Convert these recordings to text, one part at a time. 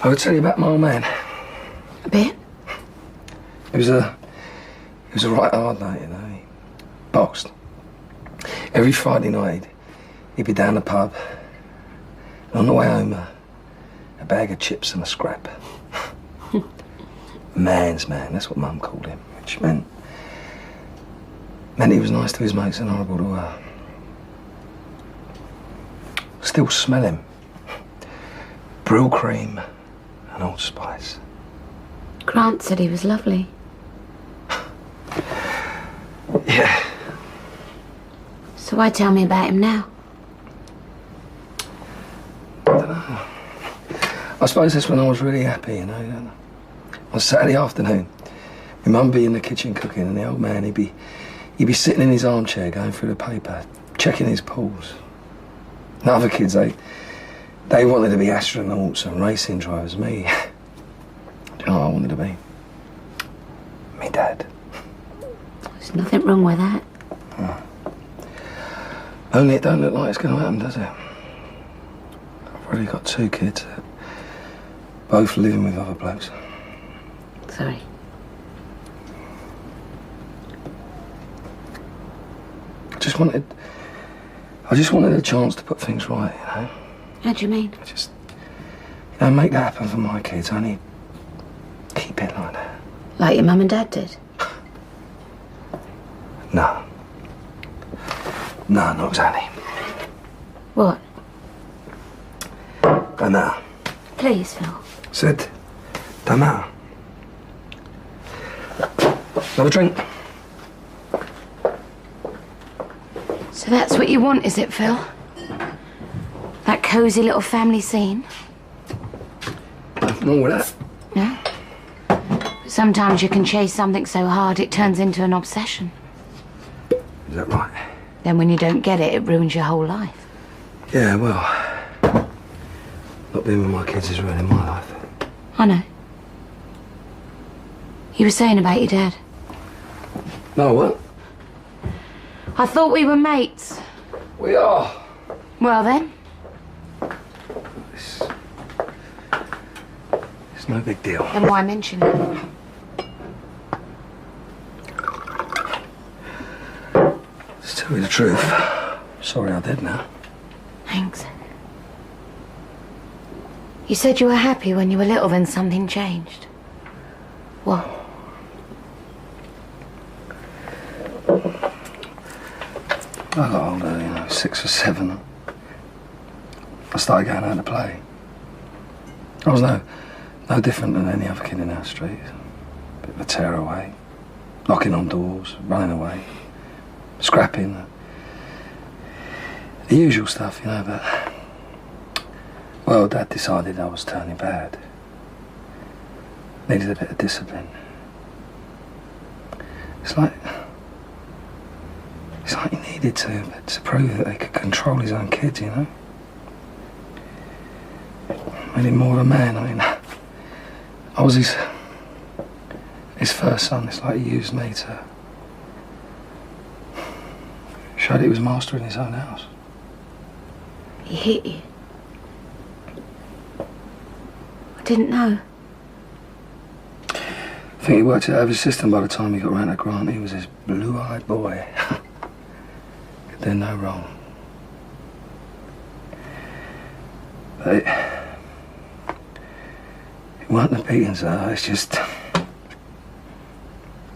I would tell you about my old man. A bit? It was a right hard night, you know. He boxed. Every Friday night, he'd be down the pub. And on the way home, a bag of chips and a scrap. Man's man, that's what Mum called him, which meant he was nice to his mates and horrible to her. Still smell him. Brill cream and Old Spice. Grant said he was lovely. Yeah. So why tell me about him now? I don't know. I suppose that's when I was really happy, you know. On Saturday afternoon, my mum be in the kitchen cooking, and the old man, he'd be sitting in his armchair going through the paper, checking his pulls. The other kids, they wanted to be astronauts and racing drivers. Me, do you know what I wanted to be? Me dad. There's nothing wrong with that. Oh. Only it don't look like it's going to happen, does it? I've already got 2 kids, both living with other blokes. Sorry. I just wanted a chance to put things right, you know? How do you mean? Make that happen for my kids. Only keep it like that. Like your mum and dad did? No. No, not exactly. What? Don't matter. Please, Phil. Said, don't matter. Have a drink. So that's what you want, is it, Phil? That cosy little family scene? Nothing wrong with that. No? But sometimes you can chase something so hard it turns into an obsession. Is that right? Then when you don't get it, it ruins your whole life. Yeah, well, not being with my kids is ruining my life. I know. You were saying about your dad. No, what? I thought we were mates. We are. Well then. It's no big deal. Then why mention it? To tell you the truth, sorry I did now. Thanks. You said you were happy when you were little, then something changed. What? I got older, you know, 6 or 7. I started going out to play. I was no different than any other kid in our street. A bit of a tearaway, knocking on doors, running away, scrapping. The usual stuff, you know, but... Well, Dad decided I was turning bad. Needed a bit of discipline. It's like he needed to prove that he could control his own kids, you know? Made him more of a man. I mean, I was his first son. It's like he used me to show that he was master in his own house. He hit you? I didn't know. I think he worked it out of his system by the time he got round to Grant. He was this blue-eyed boy. Could do no wrong. But it weren't the beatings, though. It's just...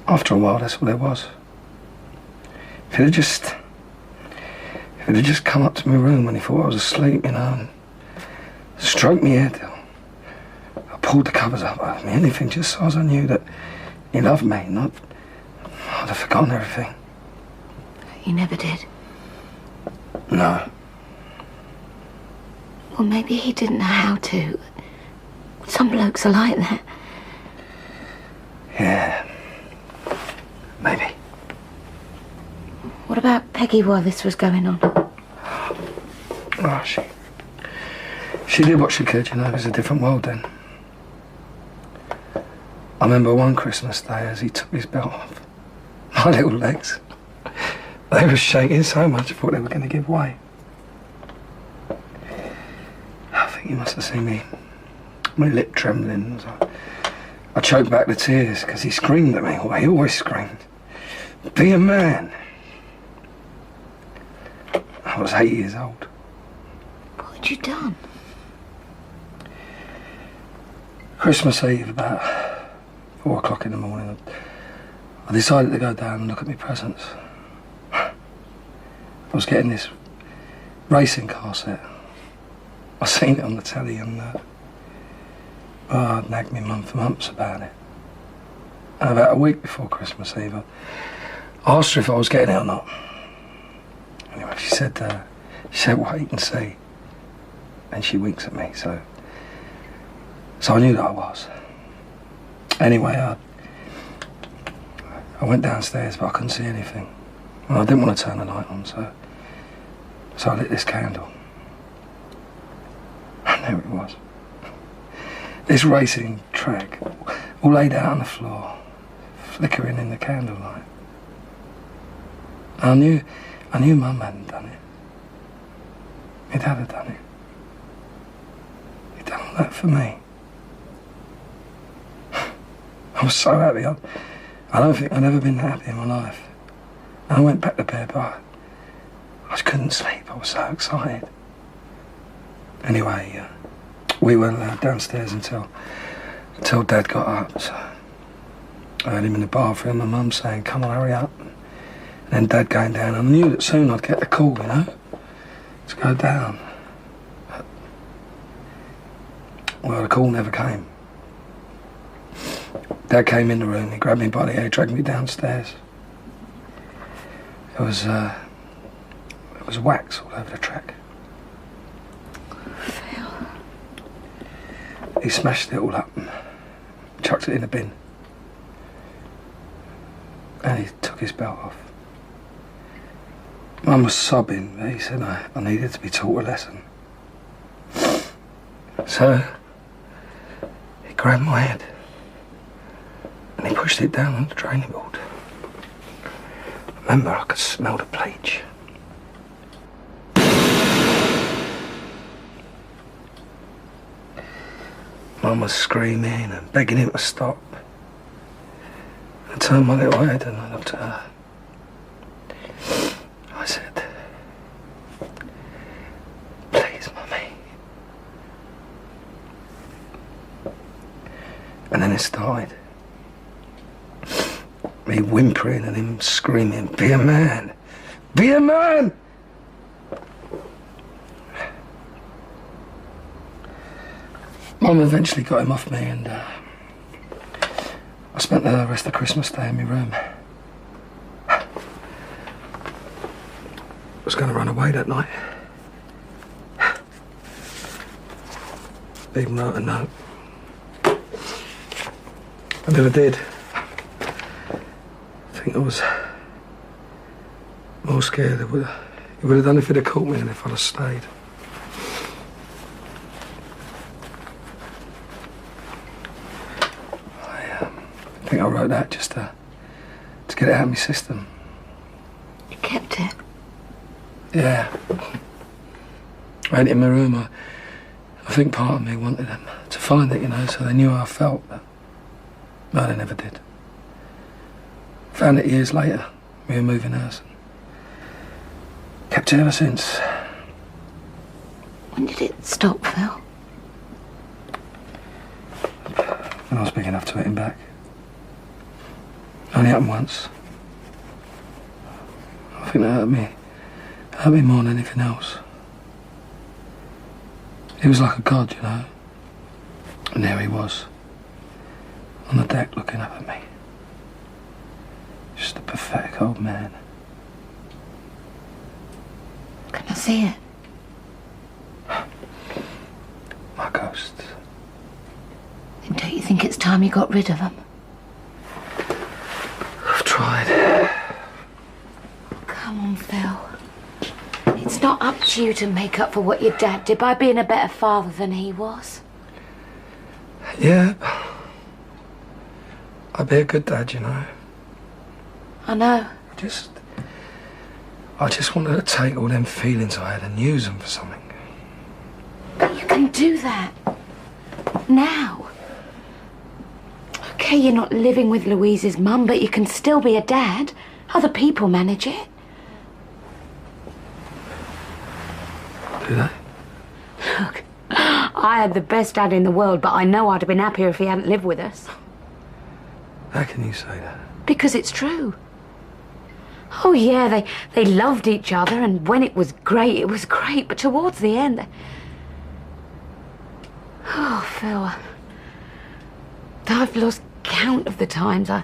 After a while, that's what it was. If it had just come up to my room when he thought I was asleep, you know, and stroked me head, I pulled the covers up over me, anything, just so as I knew that he loved me, I'd have forgotten everything. You never did? No. Well, maybe he didn't know how to. Some blokes are like that. Yeah. Maybe. What about Peggy while this was going on? Oh, she did what she could, you know. It was a different world then. I remember one Christmas day as he took his belt off. My little legs, they were shaking so much I thought they were going to give way. I think he must have seen me my lip trembling. I choked back the tears because he screamed at me. Well, he always screamed. Be a man. I was 8 years old. What had you done? Christmas Eve, about 4 o'clock in the morning, I decided to go down and look at my presents. I was getting this racing car set. I seen it on the telly and I'd nagged my mum for months about it. And about a week before Christmas Eve, I asked her if I was getting it or not. Anyway, she said wait and see. And she winks at me, so I knew that I was. Anyway, I went downstairs, but I couldn't see anything. And I didn't want to turn the light on, so I lit this candle. And there it was. This racing track, all laid out on the floor, flickering in the candlelight. I knew Mum hadn't done it. My dad had done it. He'd done all that for me. I was so happy. I don't think I'd ever been happy in my life. And I went back to bed, but I just couldn't sleep. I was so excited. Anyway, we weren't allowed downstairs until Dad got up. So I heard him in the bathroom, my mum saying, come on, hurry up. And then Dad going down. I knew that soon I'd get the call, you know, to go down. Well, the call never came. Dad came in the room, he grabbed me by the hair, dragged me downstairs. It was wax all over the track. Phil. He smashed it all up and chucked it in a bin. And he took his belt off. Mum was sobbing, but he said I needed to be taught a lesson. So he grabbed my head and he pushed it down on the training board. Remember, I could smell the bleach. Mum was screaming and begging him to stop. I turned my little head and I looked at her. I said, please, Mummy. And then it started. Me whimpering and him screaming, be a man! Be a man! Mum eventually got him off me and I spent the rest of Christmas Day in my room. I was going to run away that night. Even wrote a note. I never did. I think I was more scared. It would have done if he'd have caught me than if I'd have stayed. I think I wrote that just to get it out of my system. You kept it? Yeah. I had it in my room. I think part of me wanted them to find it, you know, so they knew how I felt, but no, they never did. Found it years later. We were moving house. Kept it ever since. When did it stop, Phil? When I was big enough to hit him back. Only happened once. I think that hurt me more than anything else. He was like a god, you know. And there he was, on the deck looking up at me. Just a pathetic old man. Can I see it? My ghost. Then don't you think it's time you got rid of them? I've tried. Come on, Phil. It's not up to you to make up for what your dad did by being a better father than he was. Yeah. I'd be a good dad, you know. I know. I just wanted to take all them feelings I had and use them for something. But you can do that. What now? Okay, you're not living with Louise's mum, but you can still be a dad. Other people manage it. Do they? Look, I had the best dad in the world, but I know I'd have been happier if he hadn't lived with us. How can you say that? Because it's true. Oh, yeah, they loved each other, and when it was great, but towards the end... Oh, Phil, I've lost count of the times I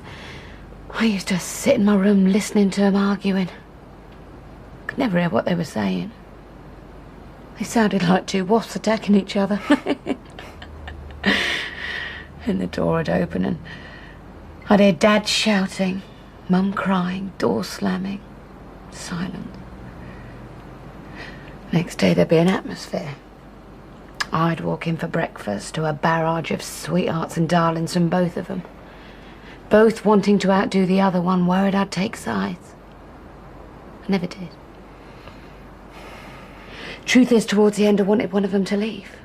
used to sit in my room listening to them arguing. Could never hear what they were saying. They sounded like two wasps attacking each other. And the door would open and I'd hear Dad shouting, Mum crying, door slamming, silence. Next day there'd be an atmosphere. I'd walk in for breakfast to a barrage of sweethearts and darlings from both of them. Both wanting to outdo the other one, worried I'd take sides. I never did. Truth is, towards the end, I wanted one of them to leave.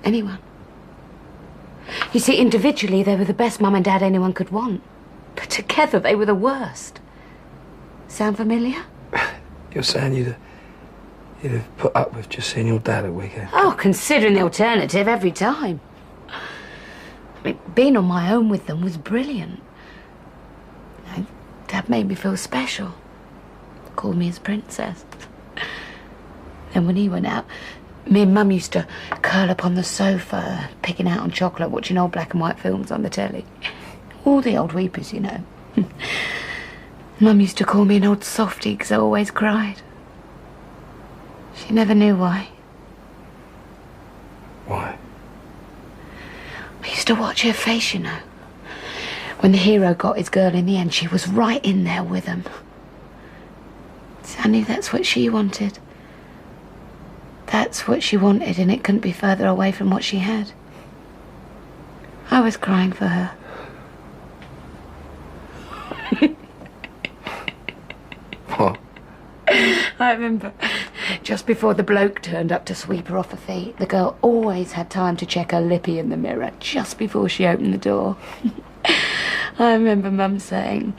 Anyone. You see, individually, they were the best mum and dad anyone could want. But together, they were the worst. Sound familiar? You're saying you'd have put up with just seeing your dad at weekend? Oh, considering the alternative every time. I mean, being on my own with them was brilliant. You know, Dad made me feel special. Called me his princess. And when he went out, me and Mum used to curl up on the sofa, picking out on chocolate, watching old black and white films on the telly. All the old weepers, you know. Mum used to call me an old softie because I always cried. She never knew why. Why? I used to watch her face, you know. When the hero got his girl in the end, she was right in there with him. So I knew that's what she wanted. That's what she wanted, and it couldn't be further away from what she had. I was crying for her. What? I remember just before the bloke turned up to sweep her off her feet, the girl always had time to check her lippy in the mirror just before she opened the door. I remember Mum saying,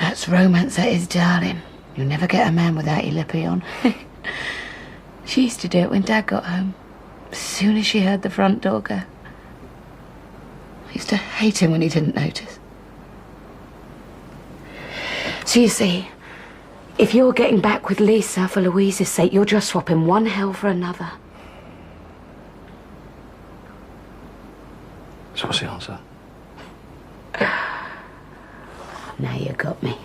"That's romance, that is, darling. You'll never get a man without your lippy on." She used to do it when Dad got home, as soon as she heard the front door go. I used to hate him when he didn't notice. So you see, if you're getting back with Lisa for Louise's sake, you're just swapping one hell for another. So what's the answer? Now you got me.